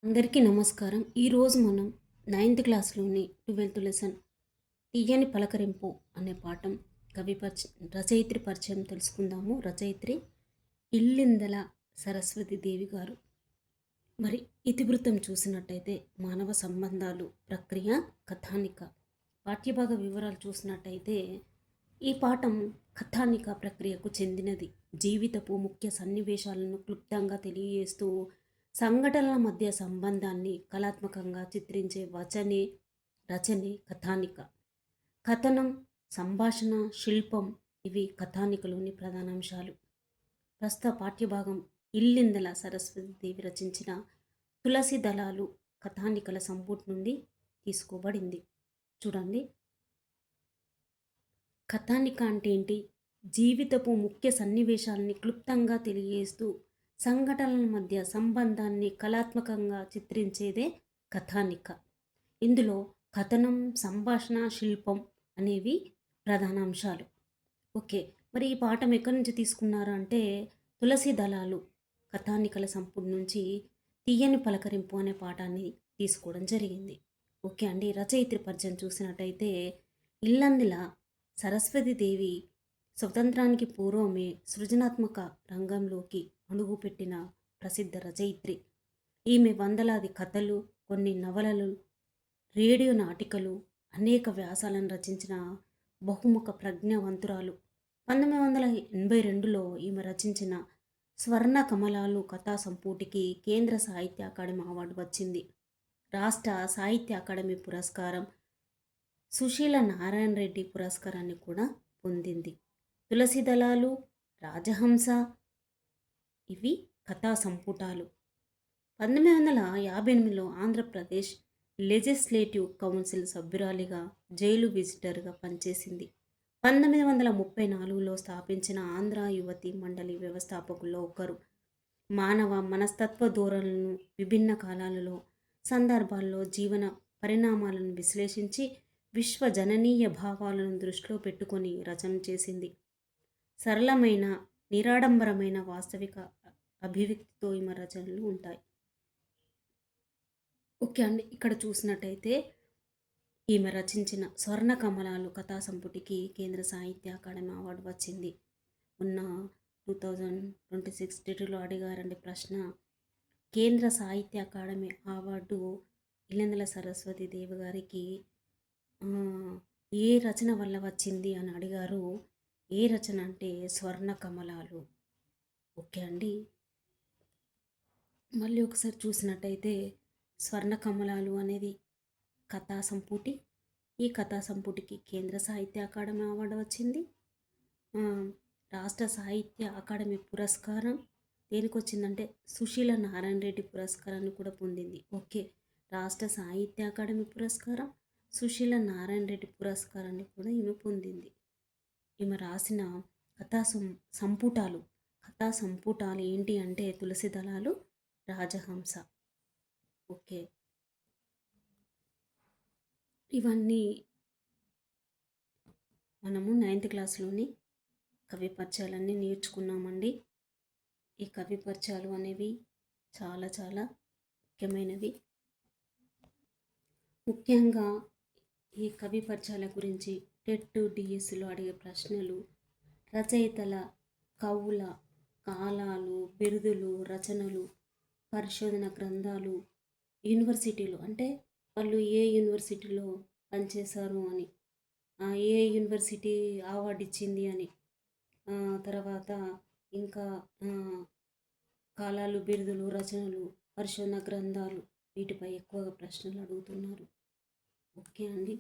అందరికీ నమస్కారం. ఈరోజు మనం నైన్త్ క్లాస్‌లోని 12థ్ లెసన్ 'తీయని పలకరింపు' అనే పాఠం రచయిత్రి పరిచయం తెలుసుకుందాము. రచయిత్రి ఇల్లిందల సరస్వతి దేవి గారు. మరి ఇతివృత్తం చూసినట్టయితే మానవ సంబంధాలు, ప్రక్రియ, కథానిక. పాఠ్యభాగ వివరాలు చూసినట్టయితే ఈ పాఠం కథానిక ప్రక్రియకు చెందినది. జీవితపు ముఖ్య సన్నివేశాలను క్లుప్తంగా తెలియజేస్తూ సంఘటనల మధ్య సంబంధాన్ని కళాత్మకంగా చిత్రించే రచనే కథానిక. కథనం, సంభాషణ, శిల్పం ఇవి కథానికలోని ప్రధానాంశాలు. ప్రస్తుత పాఠ్యభాగం ఇల్లిందల సరస్వతి దేవి రచించిన తులసి దళాలు కథానికల సంపుటి నుండి తీసుకోబడింది. చూడండి, కథానిక అంటే ఏంటి? జీవితపు ముఖ్య సన్నివేశాలని క్లుప్తంగా తెలియజేస్తూ సంఘటనల మధ్య సంబంధాన్ని కళాత్మకంగా చిత్రించేదే కథానిక. ఇందులో కథనం, సంభాషణ, శిల్పం అనేవి ప్రధాన అంశాలు. ఓకే, మరి ఈ పాఠం ఎక్కడి నుంచి తీసుకున్నారు అంటే తులసి దళాలు కథానికల సంపుటి నుంచి తీయని పలకరింపు అనే పాఠాన్ని తీసుకోవడం జరిగింది. ఓకే అండి, రచయిత్రి పరిచయం చూసినట్టయితే ఇల్లందిల సరస్వతీదేవి స్వతంత్రానికి పూర్వమే సృజనాత్మక రంగంలోకి అడుగుపెట్టిన ప్రసిద్ధ రచయిత్రి. ఈమె వందలాది కథలు, కొన్ని నవలలు, రేడియో నాటికలు, అనేక వ్యాసాలను రచించిన బహుముఖ ప్రజ్ఞావంతురాలు. 1982లో ఈమె రచించిన స్వర్ణ కమలాలు కథా సంపుటికి కేంద్ర సాహిత్య అకాడమీ అవార్డు వచ్చింది. రాష్ట్ర సాహిత్య అకాడమీ పురస్కారం, సుశీల నారాయణ రెడ్డి పురస్కారాన్ని కూడా పొందింది. తులసి దళాలు, రాజహంస ఇవి కథా సంపుటాలు. 1958లో ఆంధ్రప్రదేశ్ లెజిస్లేటివ్ కౌన్సిల్ సభ్యురాలిగా, జైలు విజిటర్గా పనిచేసింది. 1934లో స్థాపించిన ఆంధ్ర యువతి మండలి వ్యవస్థాపకుల్లో ఒకరు. మానవ మనస్తత్వ ధోరణులను విభిన్న కాలాలలో, సందర్భాల్లో జీవన పరిణామాలను విశ్లేషించి విశ్వజననీయ భావాలను దృష్టిలో పెట్టుకొని రచన చేసింది. సరళమైన, నిరాడంబరమైన వాస్తవిక అభివ్యక్తితో ఈమె రచనలు ఉంటాయి. ఓకే అండి, ఇక్కడ చూసినట్టయితే ఈమె రచించిన స్వర్ణ కమలాలు కథా సంపుటికి కేంద్ర సాహిత్య అకాడమీ అవార్డు వచ్చింది. మొన్న 2026 అడిగారండి ప్రశ్న. కేంద్ర సాహిత్య అకాడమీ అవార్డు ఇల్లందల సరస్వతి దేవి గారికి ఏ రచన వల్ల వచ్చింది అని అడిగారు. ఏ రచన అంటే స్వర్ణ కమలాలు. ఓకే అండి, మళ్ళీ ఒకసారి చూసినట్టయితే స్వర్ణ కమలాలు అనేది కథా సంపుటి. ఈ కథా సంపుటికి కేంద్ర సాహిత్య అకాడమీ అవార్డు వచ్చింది. రాష్ట్ర సాహిత్య అకాడమీ పురస్కారం దేనికి వచ్చిందంటే సుశీల నారాయణ రెడ్డి పురస్కారాన్ని కూడా పొందింది. ఓకే, రాష్ట్ర సాహిత్య అకాడమీ పురస్కారం, సుశీల నారాయణ రెడ్డి పురస్కారాన్ని కూడా ఈమె పొందింది. ఈమె రాసిన కథా సంపుటాలు ఏంటి అంటే తులసి దళాలు, రాజహంస. ఓకే, ఇవన్నీ మనము 9th క్లాస్లోని కవి పరిచయాలన్నీ నేర్చుకున్నామండి. ఈ కవి పరిచయాలు అనేవి చాలా చాలా ముఖ్యమైనవి. ముఖ్యంగా ఈ కవి పరిచయాల గురించి టెట్, డిఎస్సిలో అడిగే ప్రశ్నలు, రచయితల, కవుల కాలాలు, బిరుదులు, రచనలు, పరిశోధన గ్రంథాలు, యూనివర్సిటీలు అంటే వాళ్ళు ఏ యూనివర్సిటీలో పనిచేశారు అని, ఏ యూనివర్సిటీ అవార్డు ఇచ్చింది అని, తర్వాత ఇంకా కాలాలు, బిరుదులు, రచనలు, పరిశోధన గ్రంథాలు, వీటిపై ఎక్కువగా ప్రశ్నలు అడుగుతున్నారు. ఓకే అండి.